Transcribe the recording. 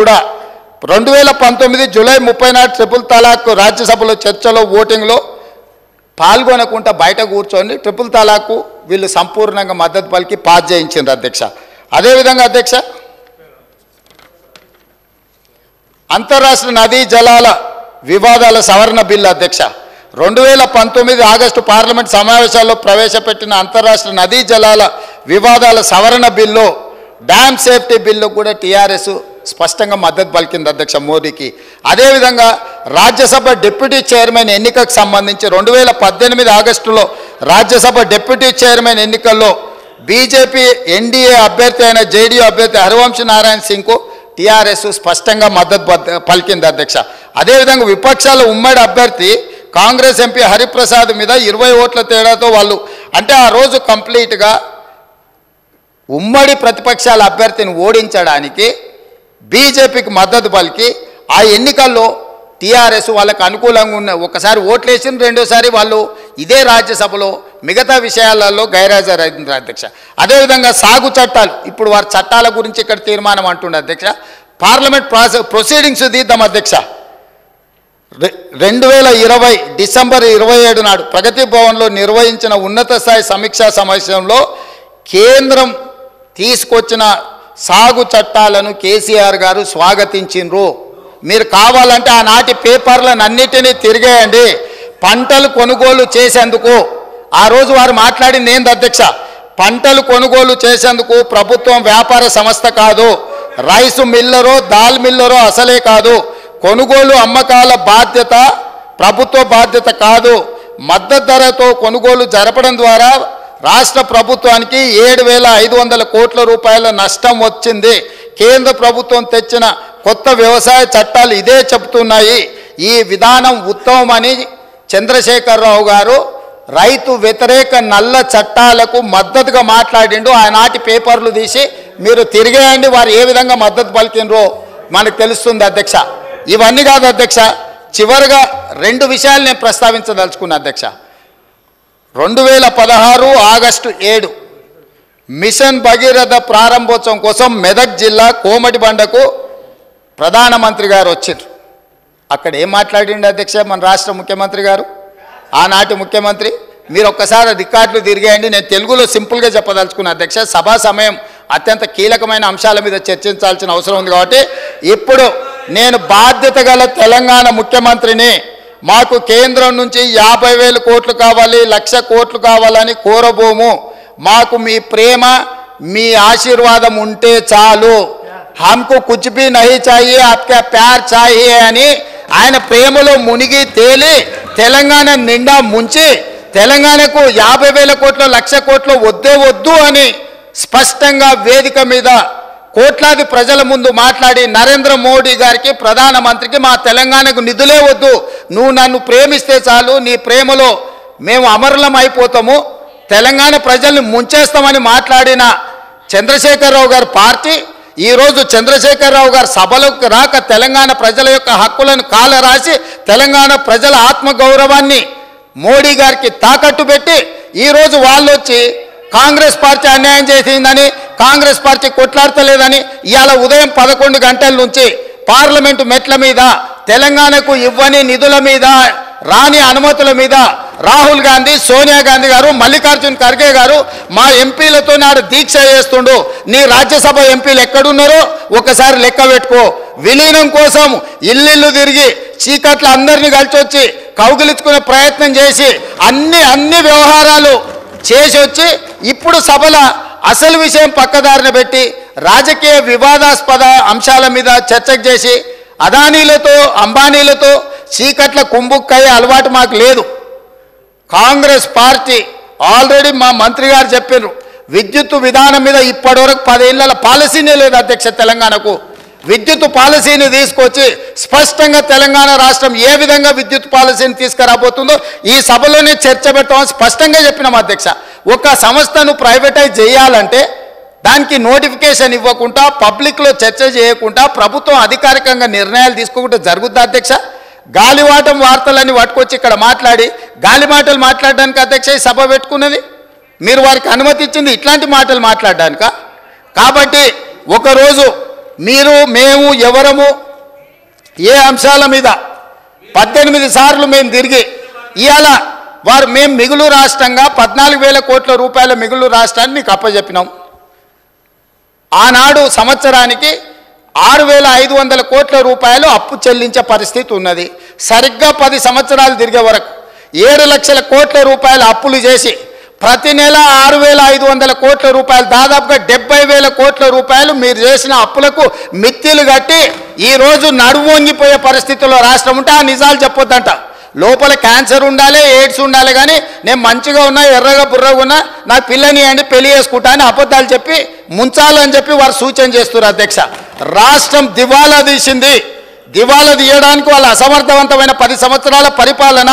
కూడా 2019 జూలై 30 నాడు ట్రిపుల్ తలాక్ రాజ్యసభలో చర్చలో ఓటింగ్లో పాల్గొనకుండా బయట కూర్చొని ట్రిపుల్ తలాక్ వీళ్ళు సంపూర్ణంగా మద్దతు పలికి పాస్ చేయించారు అధ్యక్ష. అదేవిధంగా అధ్యక్ష, అంతర్రాష్ట్ర నదీ జలాల వివాదాల సవరణ బిల్లు అధ్యక్ష 2019 ఆగస్టు పార్లమెంట్ సమావేశాల్లో ప్రవేశపెట్టిన అంతర్రాష్ట్ర నదీ జలాల వివాదాల సవరణ బిల్లు డ్యామ్ సేఫ్టీ బిల్లు కూడా టీఆర్ఎస్ స్పష్టంగా మద్దతు పలికింది అధ్యక్ష మోడీకి. అదేవిధంగా రాజ్యసభ డిప్యూటీ చైర్మన్ ఎన్నికకు సంబంధించి 2018 ఆగస్టులో రాజ్యసభ డిప్యూటీ చైర్మన్ ఎన్నికల్లో బీజేపీ ఎన్డీఏ అభ్యర్థి అయిన జేడీయూ అభ్యర్థి హరివంశ్ నారాయణ సింగ్కు టీఆర్ఎస్ స్పష్టంగా మద్దతు పలికింది అధ్యక్ష. అదేవిధంగా విపక్షాల ఉమ్మడి అభ్యర్థి కాంగ్రెస్ ఎంపీ హరిప్రసాద్ మీద 20 ఓట్ల తేడాతో వాళ్ళు అంటే ఆ రోజు కంప్లీట్గా ఉమ్మడి ప్రతిపక్షాల అభ్యర్థిని ఓడించడానికి బీజేపీకి మద్దతు పలికి ఆ ఎన్నికల్లో టీఆర్ఎస్ వాళ్ళకు అనుకూలంగా ఉన్న ఒకసారి ఓట్లేసిన రెండోసారి వాళ్ళు ఇదే రాజ్యసభలో మిగతా విషయాలలో గైర్హాజరైంది అధ్యక్ష. అదేవిధంగా సాగు చట్టాలు ఇప్పుడు వారి చట్టాల గురించి ఇక్కడ తీర్మానం అంటుండే అధ్యక్ష. పార్లమెంట్ ప్రొసీడింగ్స్ తీద్దాం అధ్యక్ష. 2020 డిసెంబర్ 27 నాడు ప్రగతి భవన్లో నిర్వహించిన ఉన్నత స్థాయి సమీక్షా సమావేశంలో కేంద్రం తీసుకొచ్చిన సాగు చట్టాలను కేసీఆర్ గారు స్వాగతించిండ్రు. మీరు కావాలంటే ఆనాటి పేపర్లను అన్నిటినీ తిరిగేయండి. పంటలు కొనుగోలు చేసేందుకు ఆ రోజు వారు మాట్లాడింది ఏంది అధ్యక్ష, పంటలు కొనుగోలు చేసేందుకు ప్రభుత్వం వ్యాపార సంస్థ కాదు, రైసు మిల్లరో దాల్ మిల్లరో అసలే కాదు, కొనుగోలు అమ్మకాల బాధ్యత ప్రభుత్వ బాధ్యత కాదు, మద్దతు ధరతో కొనుగోలు జరపడం ద్వారా రాష్ట్ర ప్రభుత్వానికి 7,500 కోట్ల రూపాయల నష్టం వచ్చింది. కేంద్ర ప్రభుత్వం తెచ్చిన కొత్త వ్యవసాయ చట్టాలు ఇదే చెబుతున్నాయి. ఈ విధానం ఉత్తమమని చంద్రశేఖరరావు గారు రైతు వ్యతిరేక నల్ల చట్టాలకు మద్దతుగా మాట్లాడిండు. ఆనాటి పేపర్లు తీసి మీరు తిరిగేయండి, వారు ఏ విధంగా మద్దతు పలికినరో మనకు తెలుస్తుంది అధ్యక్ష. ఇవన్నీ కాదు అధ్యక్ష, చివరిగా 2 విషయాలు నేను ప్రస్తావించదలుచుకున్నా అధ్యక్ష. 2016 ఆగస్టు 7 మిషన్ భగీరథ ప్రారంభోత్సవం కోసం మెదక్ జిల్లా కోమటిబండకు ప్రధానమంత్రి గారు వచ్చారు. అక్కడ ఏం మాట్లాడిండు అధ్యక్ష మన రాష్ట్ర ముఖ్యమంత్రి గారు, ఆనాటి ముఖ్యమంత్రి? మీరు ఒక్కసారి రికార్డులు తిరిగేయండి. నేను తెలుగులో సింపుల్గా చెప్పదలుచుకున్నా అధ్యక్ష. సభా సమయం అత్యంత కీలకమైన అంశాల మీద చర్చించాల్సిన అవసరం ఉంది కాబట్టి ఇప్పుడు నేను బాధ్యత గల తెలంగాణ ముఖ్యమంత్రిని, మాకు కేంద్రం నుంచి 50,000 కోట్లు కావాలి, 1,00,000 కోట్లు కావాలని కోరబోము. మాకు మీ ప్రేమ మీ ఆశీర్వాదం ఉంటే చాలు. హమ్కు కుచ్ భీ నహీ చాహియే, ఆప్కా ప్యార్ చాహియే అని ఆయన ప్రేమలో మునిగి తేలి తెలంగాణ నిండా ముంచి తెలంగాణకు 50,000 కోట్లు 1,00,000 కోట్లు వద్దే వద్దు అని స్పష్టంగా వేదిక మీద కోట్లాది ప్రజల ముందు మాట్లాడి నరేంద్ర మోడీ గారికి ప్రధానమంత్రికి మా తెలంగాణకు నిధులే వద్దు, నువ్వు నన్ను ప్రేమిస్తే చాలు, నీ ప్రేమలో మేము అమరులం అయిపోతాము, తెలంగాణ ప్రజల్ని ముంచేస్తామని మాట్లాడిన చంద్రశేఖరరావు గారి పార్టీ ఈరోజు చంద్రశేఖరరావు గారు సభలకు రాక తెలంగాణ ప్రజల యొక్క హక్కులను కాలరాసి తెలంగాణ ప్రజల ఆత్మగౌరవాన్ని మోడీ గారికి తాకట్టు పెట్టి ఈరోజు వాళ్ళు వచ్చి కాంగ్రెస్ పార్టీ అన్యాయం చేసిందని, కాంగ్రెస్ పార్టీ కొట్లాడతలేదని ఇవాళ ఉదయం 11 గంటల నుంచి పార్లమెంటు మెట్ల మీద తెలంగాణకు ఇవ్వని నిధుల మీద రాని అనుమతుల మీద రాహుల్ గాంధీ, సోనియా గాంధీ గారు, మల్లికార్జున్ ఖర్గే గారు మా ఎంపీలతో నాడు దీక్ష చేస్తుండు. నీ రాజ్యసభ ఎంపీలు ఎక్కడున్నారో ఒకసారి లెక్క పెట్టుకో. విలీనం కోసం ఇల్లు తిరిగి చీకట్ల అందరినీ కలిసి వచ్చి కౌగిలించుకునే ప్రయత్నం చేసి అన్ని వ్యవహారాలు చేసి వచ్చి ఇప్పుడు సభల అసలు విషయం పక్కదారిన పెట్టి రాజకీయ వివాదాస్పద అంశాల మీద చర్చకు చేసి అదానీలతో అంబానీలతో చీకట్ల కుంభుక్కయ్యే అలవాటు మాకు లేదు. కాంగ్రెస్ పార్టీ ఆల్రెడీ మా మంత్రి గారు చెప్పారు, విద్యుత్ విధానం మీద ఇప్పటివరకు 10 ఏళ్ల పాలసీనే లేదు అధ్యక్ష. తెలంగాణకు విద్యుత్ పాలసీని తీసుకొచ్చి స్పష్టంగా తెలంగాణ రాష్ట్రం ఏ విధంగా విద్యుత్ పాలసీని తీసుకురాబోతుందో ఈ సభలోనే చర్చ పెట్టమని స్పష్టంగా చెప్పినాం అధ్యక్ష. ఒక సంస్థను ప్రైవేటైజ్ చేయాలంటే దానికి నోటిఫికేషన్ ఇవ్వకుండా పబ్లిక్లో చర్చ చేయకుండా ప్రభుత్వం అధికారికంగా నిర్ణయాలు తీసుకోకుండా జరుగుద్ది అధ్యక్ష. గాలివాటం వార్తలన్నీ పట్టుకొచ్చి ఇక్కడ మాట్లాడి గాలి మాటలు మాట్లాడడానికి అధ్యక్ష ఈ సభ పెట్టుకున్నది. మీరు వారికి అనుమతి ఇచ్చింది ఇట్లాంటి మాటలు మాట్లాడడానిక? కాబట్టి ఒకరోజు మేము ఎవరము ఏ అంశాల మీద 18 సార్లు మేము తిరిగి ఇవాళ మేము మిగులు రాష్ట్రంగా 14,000 కోట్ల రూపాయల మిగులు రాష్ట్రాన్ని మీకు అప్పచెప్పినాం. ఆనాడు సంవత్సరానికి 6,500 కోట్ల రూపాయలు అప్పు చెల్లించే పరిస్థితి ఉన్నది. సరిగ్గా 10 సంవత్సరాలు తిరిగే వరకు 7 లక్షల కోట్ల రూపాయల అప్పులు చేసి ప్రతి నెల 6,500 కోట్ల రూపాయలు, దాదాపుగా 70,000 కోట్ల రూపాయలు మీరు చేసిన అప్పులకు మిత్తిలు కట్టి ఈరోజు నడుము వంగిపోయే పరిస్థితుల్లో రాష్ట్రం ఉంటే ఆ నిజాలు చెప్పొద్దంట. లోపల క్యాన్సర్ ఉండాలి, ఎయిడ్స్ ఉండాలి, కానీ నేను మంచిగా ఉన్నా, ఎర్రగా బుర్రగా ఉన్నా, నాకు పిల్లని అండి పెళ్లి చేసుకుంటా అని అబద్ధాలు చెప్పి ముంచాలని చెప్పి వారు సూచన చేస్తున్నారు. అధ్యక్ష, రాష్ట్రం దివాలా తీసింది. దివాలా తీయడానికి వాళ్ళ అసమర్థవంతమైన 10 సంవత్సరాల పరిపాలన